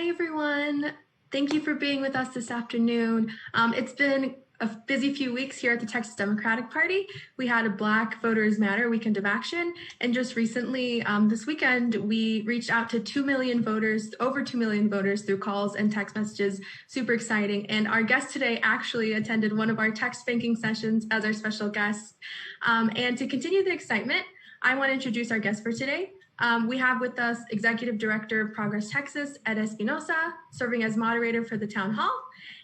Hi, everyone. Thank you for being with us this afternoon. It's been a busy few weeks here at the Texas Democratic Party. We had a Black Voters Matter weekend of action, and just recently, this weekend, we reached out to 2 million voters, over 2 million voters through calls and text messages. Super exciting. And our guest today actually attended one of our text banking sessions as our special guest. And to continue the excitement, I want to introduce our guest for today. We have with us Executive Director of Progress Texas, Ed Espinoza, serving as moderator for the Townhall,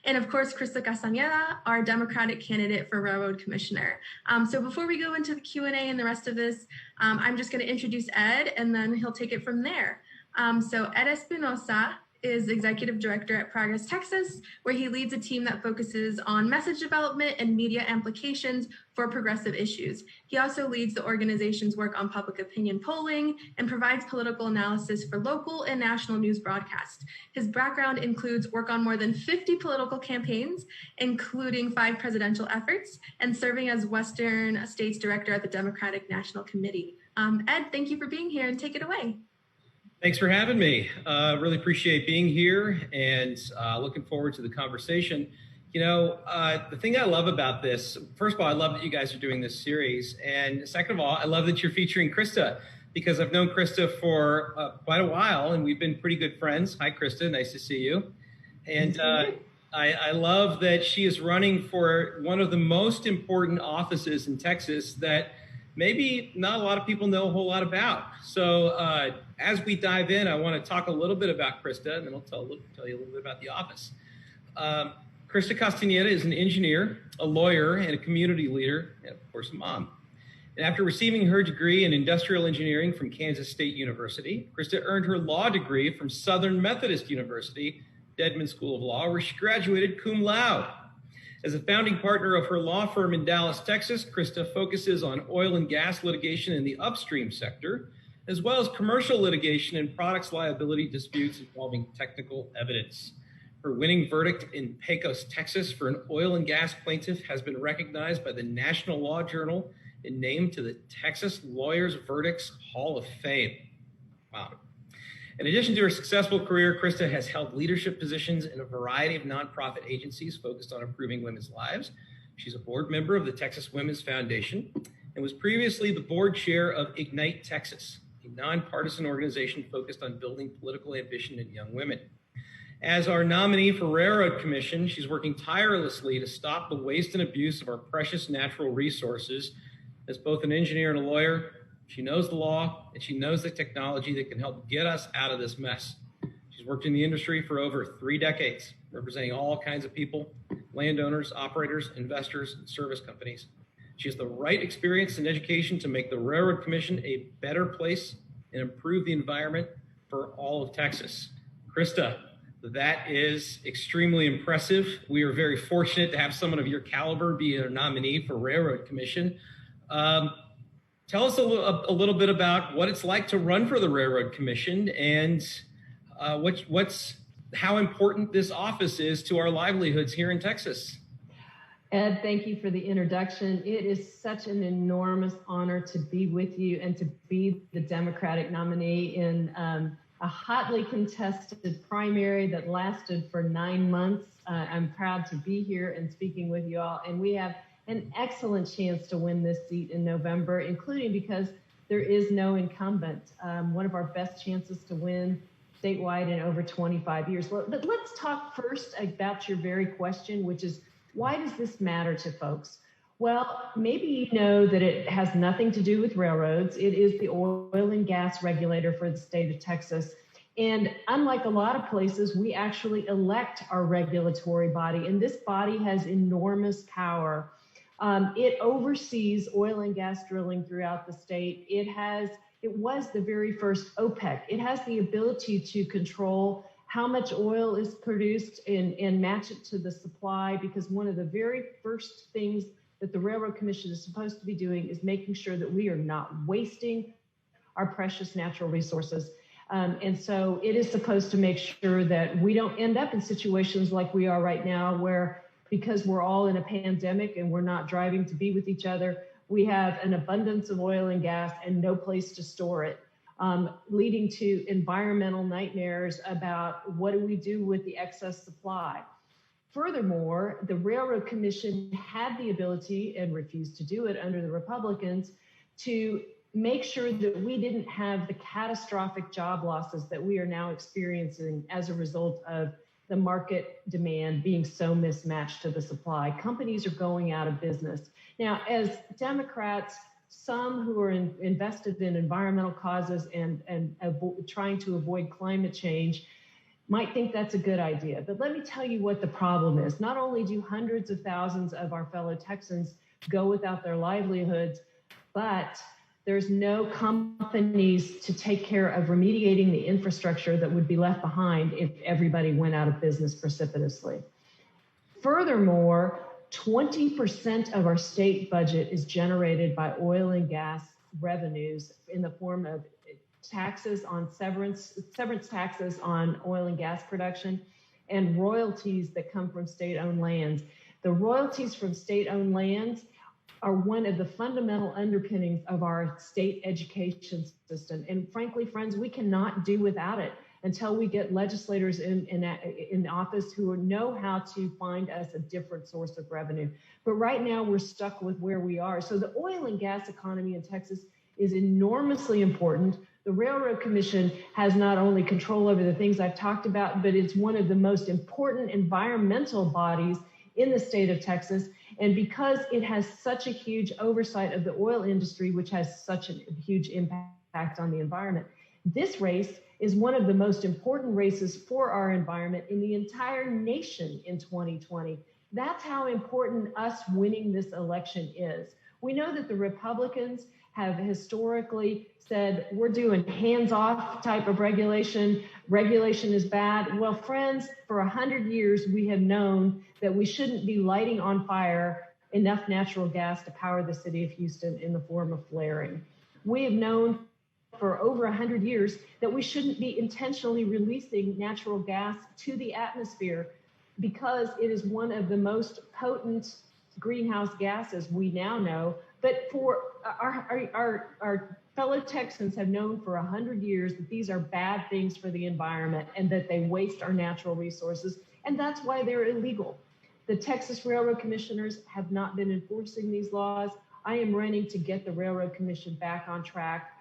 and of course, Chrysta Castañeda, our Democratic candidate for Railroad Commissioner. So before we go into the Q&A and the rest of this, I'm just going to introduce Ed, and then he'll take it from there. So Ed Espinoza is Executive Director at Progress Texas, where he leads a team that focuses on message development and media amplifications for progressive issues. He also leads the organization's work on public opinion polling and provides political analysis for local and national news broadcasts. His background includes work on more than 50 political campaigns, including 5 presidential efforts, and serving as Western States Director at the Democratic National Committee. Ed, thank you for being here, and take it away. Thanks for having me. Really appreciate being here and looking forward to the conversation. You know, the thing I love about this, first of all, I love that you guys are doing this series. And second of all, I love that you're featuring Chrysta, because I've known Chrysta for quite a while and we've been pretty good friends. Hi, Chrysta. Nice to see you. And I love that she is running for one of the most important offices in Texas that maybe not a lot of people know a whole lot about. So as we dive in, I want to talk a little bit about Chrysta, and then I'll tell you a little bit about the office. Chrysta Castañeda is an engineer, a lawyer, and a community leader, and of course a mom. And after receiving her degree in industrial engineering from Kansas State University, Chrysta earned her law degree from Southern Methodist University, Dedman School of Law, where she graduated cum laude. As a founding partner of her law firm in Dallas, Texas, Chrysta focuses on oil and gas litigation in the upstream sector, as well as commercial litigation and products liability disputes involving technical evidence. Her winning verdict in Pecos, Texas for an oil and gas plaintiff has been recognized by the National Law Journal and named to the Texas Lawyers Verdicts Hall of Fame. Wow. In addition to her successful career, Chrysta has held leadership positions in a variety of nonprofit agencies focused on improving women's lives. She's a board member of the Texas Women's Foundation and was previously the board chair of Ignite Texas, a nonpartisan organization focused on building political ambition in young women. As our nominee for Railroad Commission, she's working tirelessly to stop the waste and abuse of our precious natural resources. As both an engineer and a lawyer, she knows the law, and she knows the technology that can help get us out of this mess. She's worked in the industry for over 3 decades, representing all kinds of people, landowners, operators, investors, and service companies. She has the right experience and education to make the Railroad Commission a better place and improve the environment for all of Texas. Chrysta, that is extremely impressive. We are very fortunate to have someone of your caliber be a nominee for Railroad Commission. Tell us a little bit about what it's like to run for the Railroad Commission and how important this office is to our livelihoods here in Texas. Ed, thank you for the introduction. It is such an enormous honor to be with you and to be the Democratic nominee in a hotly contested primary that lasted for 9 months. I'm proud to be here and speaking with you all, and we have an excellent chance to win this seat in November, including because there is no incumbent. One of our best chances to win statewide in over 25 years. But let's talk first about your very question, which is, why does this matter to folks? Well, maybe you know that it has nothing to do with railroads. It is the oil and gas regulator for the state of Texas. And unlike a lot of places, we actually elect our regulatory body, and this body has enormous power. It oversees oil and gas drilling throughout the state. It was the very first OPEC. It has the ability to control how much oil is produced and match it to the supply, because one of the very first things that the Railroad Commission is supposed to be doing is making sure that we are not wasting our precious natural resources. And so it is supposed to make sure that we don't end up in situations like we are right now, where because we're all in a pandemic and we're not driving to be with each other, we have an abundance of oil and gas and no place to store it. leading to environmental nightmares about what do we do with the excess supply. Furthermore, the Railroad Commission had the ability, and refused to do it under the Republicans, to make sure that we didn't have the catastrophic job losses that we are now experiencing as a result of the market demand being so mismatched to the supply. Companies are going out of business. Now, as Democrats, some who are invested in environmental causes and trying to avoid climate change might think that's a good idea. But let me tell you what the problem is. Not only do hundreds of thousands of our fellow Texans go without their livelihoods, but there's no companies to take care of remediating the infrastructure that would be left behind if everybody went out of business precipitously. Furthermore, 20% of our state budget is generated by oil and gas revenues in the form of taxes on severance taxes on oil and gas production, and royalties that come from state-owned lands. The royalties from state-owned lands are one of the fundamental underpinnings of our state education system. And frankly, friends, we cannot do without it until we get legislators in office who know how to find us a different source of revenue. But right now we're stuck with where we are. So the oil and gas economy in Texas is enormously important. The Railroad Commission has not only control over the things I've talked about, but it's one of the most important environmental bodies in the state of Texas. And because it has such a huge oversight of the oil industry, which has such a huge impact on the environment, this race is one of the most important races for our environment in the entire nation in 2020. That's how important us winning this election is. We know that the Republicans have historically said, we're doing hands-off type of regulation. Regulation is bad. Well, friends, for 100 years, we have known that we shouldn't be lighting on fire enough natural gas to power the city of Houston in the form of flaring. We have known for over 100 years that we shouldn't be intentionally releasing natural gas to the atmosphere because it is one of the most potent greenhouse gases we now know. But for our fellow Texans have known for 100 years that these are bad things for the environment and that they waste our natural resources, and that's why they're illegal. The Texas Railroad Commissioners have not been enforcing these laws. I am running to get the Railroad Commission back on track.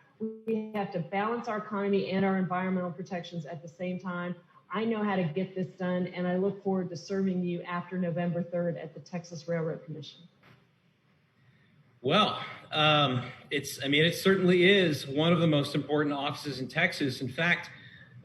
We have to balance our economy and our environmental protections at the same time. I know how to get this done, and I look forward to serving you after November 3rd at the Texas Railroad Commission. Well, it certainly is one of the most important offices in Texas. In fact,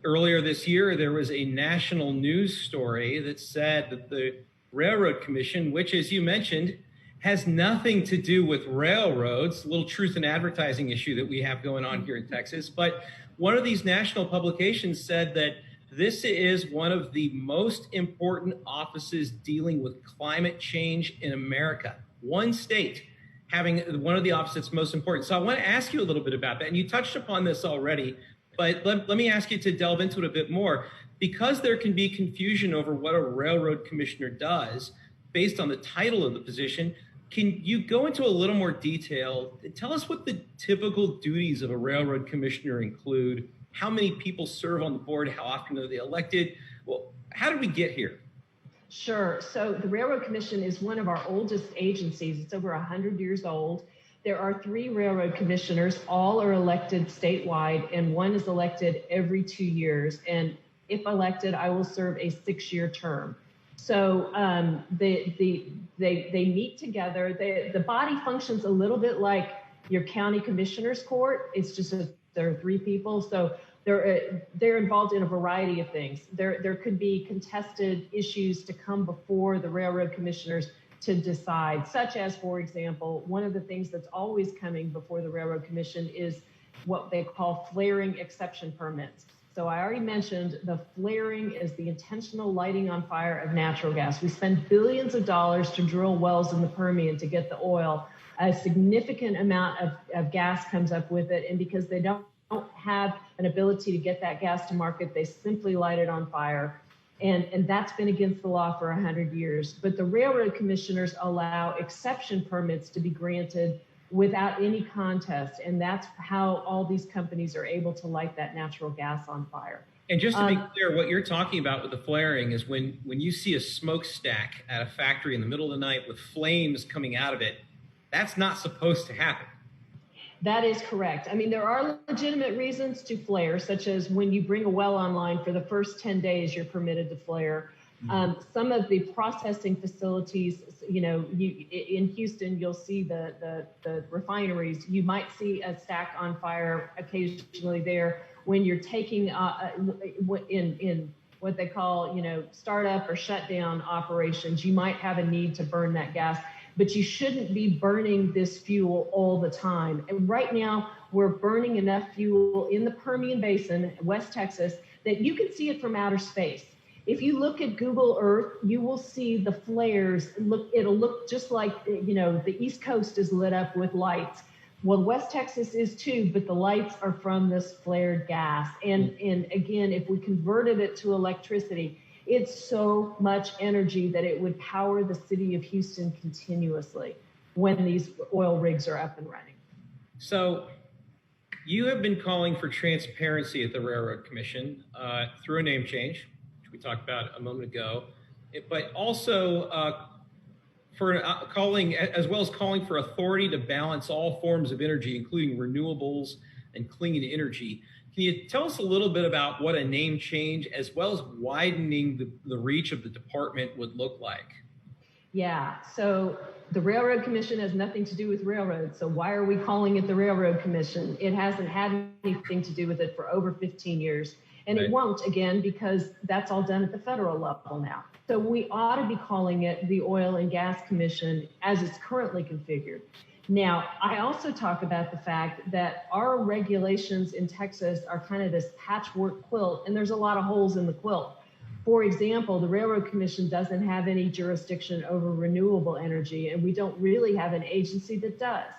earlier this year, there was a national news story that said that the Railroad Commission, which, as you mentioned, has nothing to do with railroads, a little truth in advertising issue that we have going on here in Texas. But one of these national publications said that this is one of the most important offices dealing with climate change in America. One state having one of the offices that's most important. So I want to ask you a little bit about that. And you touched upon this already, but let me ask you to delve into it a bit more. Because there can be confusion over what a railroad commissioner does based on the title of the position, can you go into a little more detail? Tell us what the typical duties of a railroad commissioner include. How many people serve on the board? How often are they elected? Well, how did we get here? Sure. So the Railroad Commission is one of our oldest agencies. It's over 100 years old. There are 3 railroad commissioners. All are elected statewide, and one is elected every 2 years. And if elected, I will serve a 6-year term. So they meet together. The body functions a little bit like your county commissioner's court. It's just there are 3 people. So they're involved in a variety of things. There could be contested issues to come before the railroad commissioners to decide, such as, for example, one of the things that's always coming before the Railroad Commission is what they call flaring exception permits. So I already mentioned the flaring is the intentional lighting on fire of natural gas. We spend billions of dollars to drill wells in the Permian to get the oil. A significant amount of gas comes up with it, and because they don't have an ability to get that gas to market, they simply light it on fire. And that's been against the law for 100 years. But the railroad commissioners allow exception permits to be granted without any contest. And that's how all these companies are able to light that natural gas on fire. And just to be clear, what you're talking about with the flaring is when you see a smokestack at a factory in the middle of the night with flames coming out of it, that's not supposed to happen. That is correct. I mean, there are legitimate reasons to flare, such as when you bring a well online for the first 10 days, you're permitted to flare. Some of the processing facilities, in Houston, you'll see the refineries. You might see a stack on fire occasionally there when you're taking in what they call, startup or shutdown operations. You might have a need to burn that gas, but you shouldn't be burning this fuel all the time. And right now, we're burning enough fuel in the Permian Basin, West Texas, that you can see it from outer space. If you look at Google Earth, you will see the flares. It'll look just like, the East Coast is lit up with lights. Well, West Texas is too, but the lights are from this flared gas. And again, if we converted it to electricity, it's so much energy that it would power the city of Houston continuously when these oil rigs are up and running. So you have been calling for transparency at the Railroad Commission through a name change, we talked about a moment ago, but also for calling for authority to balance all forms of energy, including renewables and clean energy. Can you tell us a little bit about what a name change, as well as widening the reach of the department, would look like? Yeah, so the Railroad Commission has nothing to do with railroads. So why are we calling it the Railroad Commission? It hasn't had anything to do with it for over 15 years. And It won't, again, because that's all done at the federal level now. So we ought to be calling it the Oil and Gas Commission as it's currently configured. Now, I also talk about the fact that our regulations in Texas are kind of this patchwork quilt, and there's a lot of holes in the quilt. For example, the Railroad Commission doesn't have any jurisdiction over renewable energy, and we don't really have an agency that does.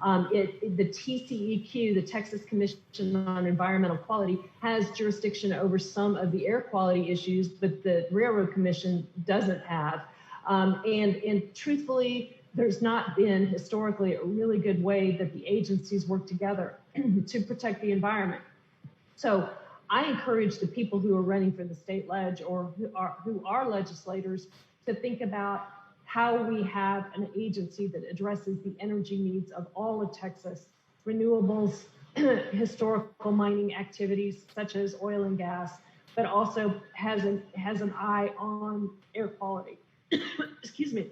The TCEQ, the Texas Commission on Environmental Quality, has jurisdiction over some of the air quality issues, but the Railroad Commission doesn't have. And truthfully, there's not been historically a really good way that the agencies work together to protect the environment. So I encourage the people who are running for the state ledge or who are legislators to think about how we have an agency that addresses the energy needs of all of Texas, renewables, historical mining activities such as oil and gas, but also has an eye on air quality. Excuse me.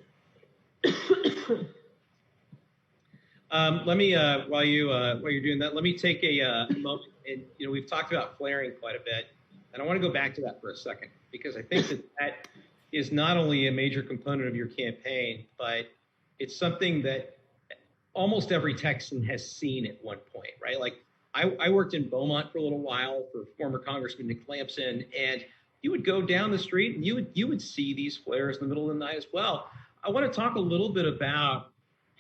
Let me, while you're doing that, let me take a moment. And we've talked about flaring quite a bit, and I want to go back to that for a second, because I think that is not only a major component of your campaign, but it's something that almost every Texan has seen at one point, right? Like I worked in Beaumont for a little while for former Congressman Nick Lampson, and you would go down the street and you would see these flares in the middle of the night as well. I want to talk a little bit about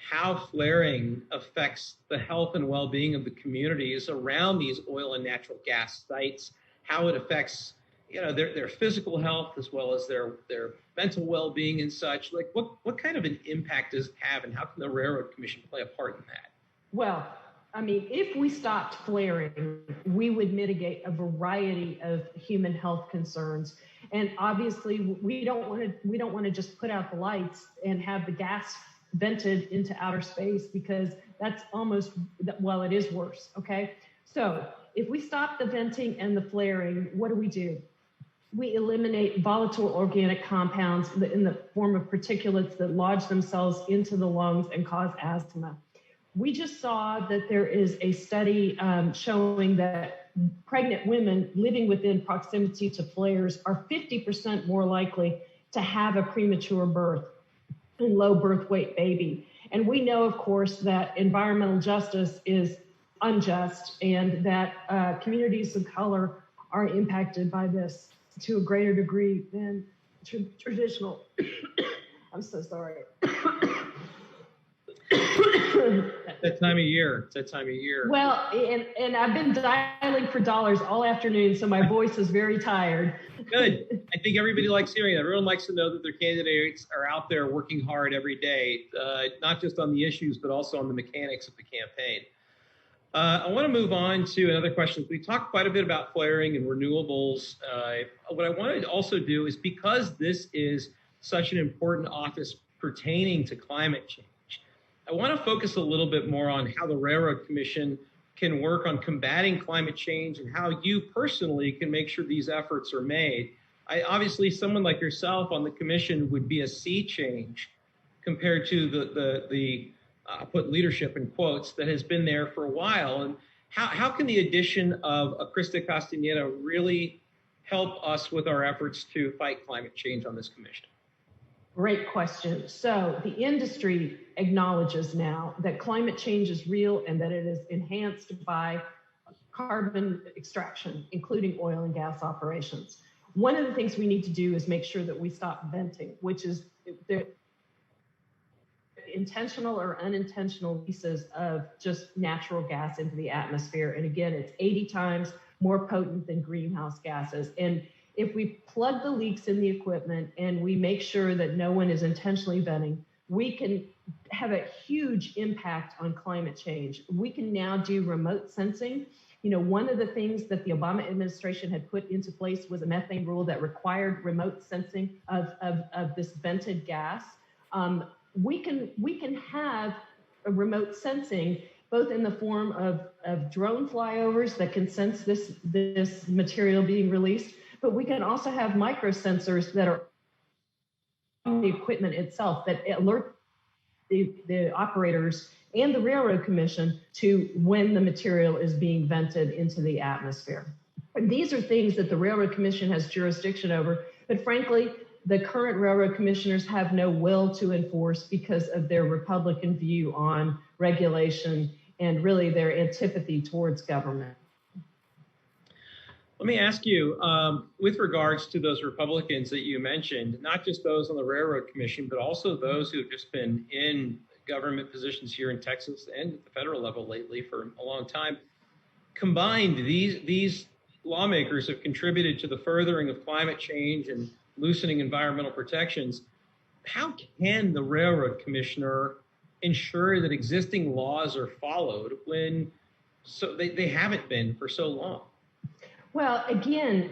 how flaring affects the health and well-being of the communities around these oil and natural gas sites, how it affects their physical health as well as their mental well-being and such. Like what kind of an impact does it have, and how can the Railroad Commission play a part in that? Well, I mean, if we stopped flaring, we would mitigate a variety of human health concerns. And obviously, we don't want to just put out the lights and have the gas vented into outer space, because that's it is worse. Okay, so if we stop the venting and the flaring, what do? We eliminate volatile organic compounds in the form of particulates that lodge themselves into the lungs and cause asthma. We just saw that there is a study showing that pregnant women living within proximity to flares are 50% more likely to have a premature birth and low birth weight baby. And we know, of course, that environmental justice is unjust, and that communities of color are impacted by this to a greater degree than traditional. I'm so sorry. That time of year. It's that time of year. Well, and I've been dialing for dollars all afternoon, so my voice is very tired. Good. I think everybody likes hearing that. Everyone likes to know that their candidates are out there working hard every day, not just on the issues, but also on the mechanics of the campaign. I want to move on to another question. We talked quite a bit about flaring and renewables. What I want to also do is, because this is such an important office pertaining to climate change, I want to focus a little bit more on how the Railroad Commission can work on combating climate change and how you personally can make sure these efforts are made. Obviously, someone like yourself on the commission would be a sea change compared to the put leadership in quotes that has been there for a while. And how can the addition of a Chrysta Castañeda really help us with our efforts to fight climate change on this commission? Great question. So the industry acknowledges now that climate change is real and that it is enhanced by carbon extraction, including oil and gas operations. One of the things we need to do is make sure that we stop venting, which is the intentional or unintentional releases of just natural gas into the atmosphere. And again, it's 80 times more potent than greenhouse gases. And if we plug the leaks in the equipment and we make sure that no one is intentionally venting, we can have a huge impact on climate change. We can now do remote sensing. You know, one of the things that the Obama administration had put into place was a methane rule that required remote sensing of this vented gas. We can have a remote sensing both in the form of drone flyovers that can sense this material being released, but we can also have microsensors that are on the equipment itself that alert the operators and the Railroad Commission to when the material is being vented into the atmosphere. And these are things that the Railroad Commission has jurisdiction over, but frankly, the current railroad commissioners have no will to enforce because of their Republican view on regulation and really their antipathy towards government. Let me ask you, with regards to those Republicans that you mentioned, not just those on the Railroad Commission, but also those who have just been in government positions here in Texas and at the federal level lately for a long time, combined, these lawmakers have contributed to the furthering of climate change and loosening environmental protections. How can the Railroad Commissioner ensure that existing laws are followed when they haven't been for so long? Well, again,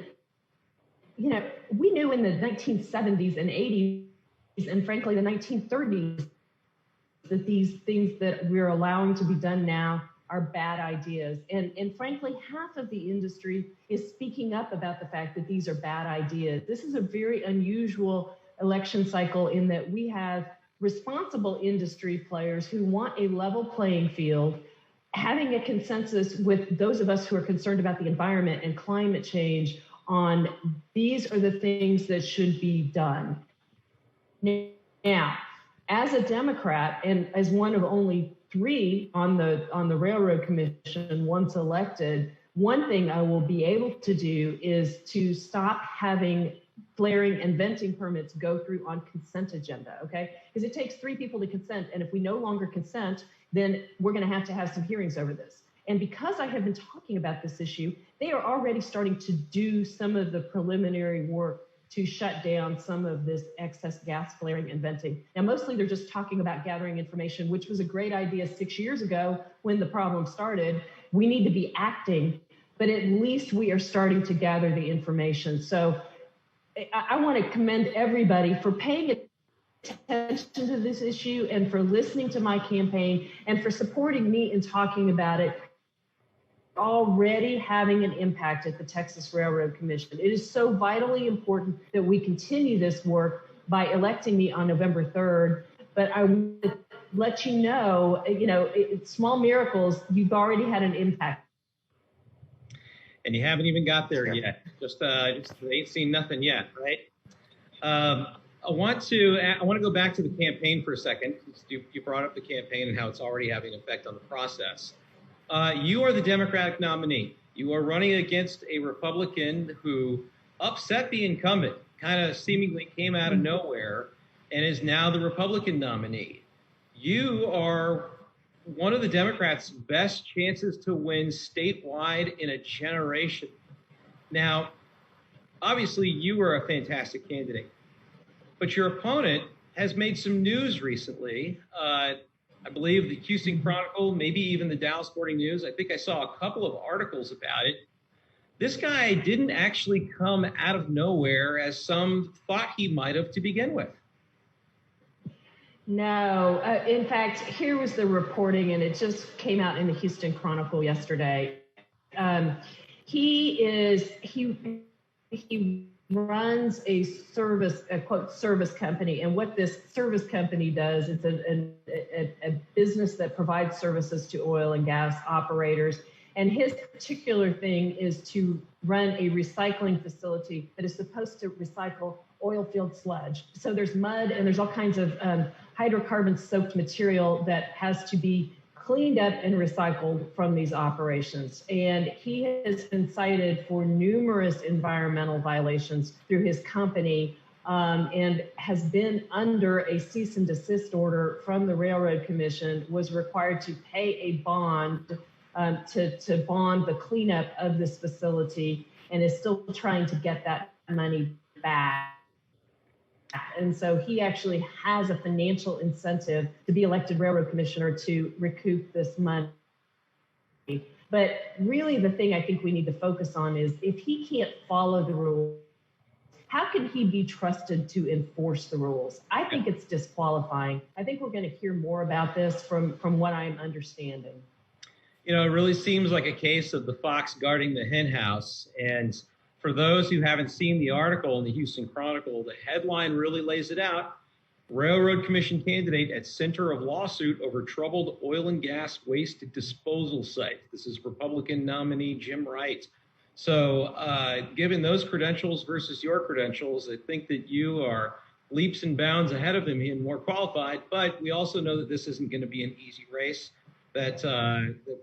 you know, we knew in the 1970s and 80s, and frankly, the 1930s, that these things that we're allowing to be done now are bad ideas. And frankly, half of the industry is speaking up about the fact that these are bad ideas. This is a very unusual election cycle in that we have responsible industry players who want a level playing field, having a consensus with those of us who are concerned about the environment and climate change on these are the things that should be done. Now, as a Democrat and as one of only 3 on the Railroad Commission once elected, one thing I will be able to do is to stop having flaring and venting permits go through on consent agenda, okay? Because it takes 3 people to consent, and if we no longer consent, then we're gonna have to have some hearings over this. And because I have been talking about this issue, they are already starting to do some of the preliminary work to shut down some of this excess gas flaring and venting. Now, mostly they're just talking about gathering information, which was a great idea 6 years ago when the problem started. We need to be acting, but at least we are starting to gather the information. So I want to commend everybody for paying attention to this issue and for listening to my campaign and for supporting me in talking about it. Already having an impact at the Texas Railroad Commission. It is so vitally important that we continue this work by electing me on November 3rd. But I want to let you know, it's small miracles, you've already had an impact. And you haven't even got there yet. Just ain't seen nothing yet, right? I want to go back to the campaign for a second. You brought up the campaign and how it's already having an effect on the process. You are the Democratic nominee. You are running against a Republican who upset the incumbent, kind of seemingly came out of nowhere, and is now the Republican nominee. you are one of the Democrats' best chances to win statewide in a generation. Now, obviously, you are a fantastic candidate, but your opponent has made some news recently. I believe the Houston Chronicle, maybe even the Dallas Morning News. I think I saw a couple of articles about it. This guy didn't actually come out of nowhere as some thought he might have to begin with. No, in fact, here was the reporting, and it just came out in the Houston Chronicle yesterday. He runs a quote service company, and what this service company does, it's a business that provides services to oil and gas operators. And his particular thing is to run a recycling facility that is supposed to recycle oil field sludge. So there's mud and there's all kinds of hydrocarbon soaked material that has to be cleaned up and recycled from these operations. And he has been cited for numerous environmental violations through his company, and has been under a cease and desist order from the Railroad Commission, was required to pay a bond to bond the cleanup of this facility, and is still trying to get that money back. And so he actually has a financial incentive to be elected railroad commissioner to recoup this money. But really the thing I think we need to focus on is, if he can't follow the rules, how can he be trusted to enforce the rules? I think it's disqualifying. I think we're going to hear more about this from what I'm understanding. You know, it really seems like a case of the fox guarding the hen house. And for those who haven't seen the article in the Houston Chronicle, the headline really lays it out. Railroad Commission candidate at center of lawsuit over troubled oil and gas waste disposal site. This is Republican nominee Jim Wright. So given those credentials versus your credentials, I think that you are leaps and bounds ahead of him and more qualified. But we also know that this isn't going to be an easy race, that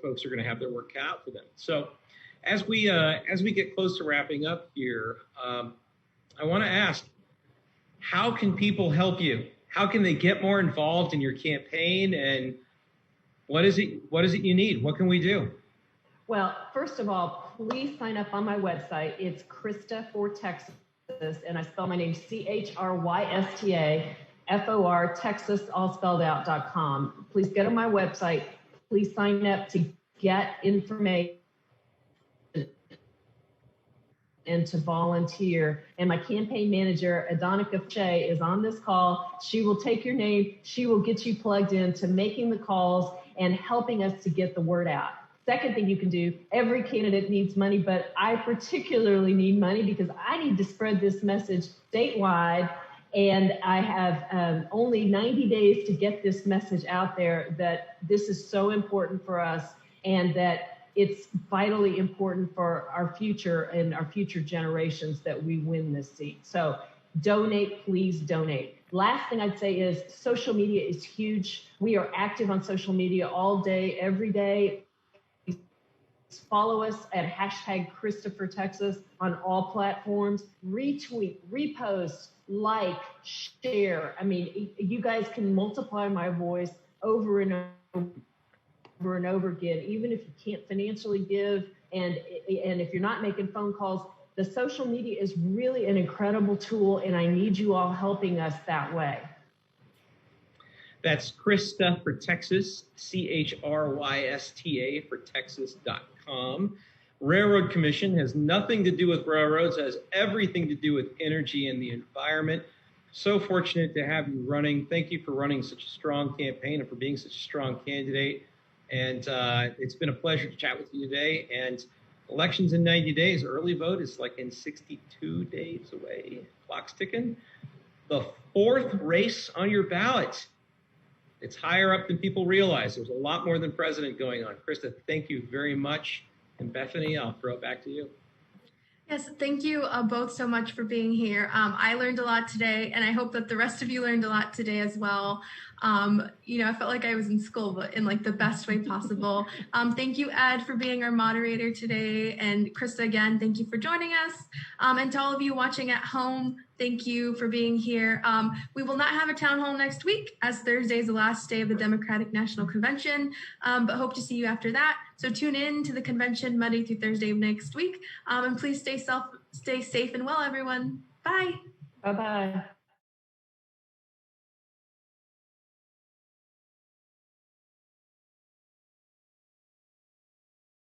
folks are going to have their work cut out for them. So as we get close to wrapping up here, I want to ask, how can people help you? How can they get more involved in your campaign? And what is it you need? What can we do? Well, first of all, please sign up on my website. It's Chrysta for Texas, and I spell my name Chrysta FOR, Texas, all spelled out.com. Please go to my website. Please sign up to get information and to volunteer. And my campaign manager, Adonica Shea, is on this call. She will take your name. She will get you plugged into making the calls and helping us to get the word out. Second thing you can do, every candidate needs money, but I particularly need money because I need to spread this message statewide. And I have only 90 days to get this message out there, that this is so important for us and that it's vitally important for our future and our future generations that we win this seat. So donate, please donate. Last thing I'd say is social media is huge. We are active on social media all day, every day. Follow us at #ChristopherTexas on all platforms. Retweet, repost, like, share. I mean, you guys can multiply my voice over and over again, even if you can't financially give, and if you're not making phone calls. The social media is really an incredible tool, and I need you all helping us that way. That's Chrysta for Texas, CHRYSTA for Texas.com. Railroad Commission has nothing to do with railroads, has everything to do with energy and the environment. So fortunate to have you running. Thank you for running such a strong campaign and for being such a strong candidate. And it's been a pleasure to chat with you today. And election's in 90 days. Early vote is like in 62 days away. Clock's ticking. The fourth race on your ballot. It's higher up than people realize. There's a lot more than president going on. Chrysta, thank you very much. And Bethany, I'll throw it back to you. Yes, thank you both so much for being here. I learned a lot today, and I hope that the rest of you learned a lot today as well. I felt like I was in school, but in like the best way possible. Thank you, Ed, for being our moderator today. And Chrysta, again, thank you for joining us. And to all of you watching at home, thank you for being here. We will not have a town hall next week, as Thursday is the last day of the Democratic National Convention, but hope to see you after that. So tune in to the convention Monday through Thursday of next week. And please stay safe and well, everyone. Bye. Bye-bye.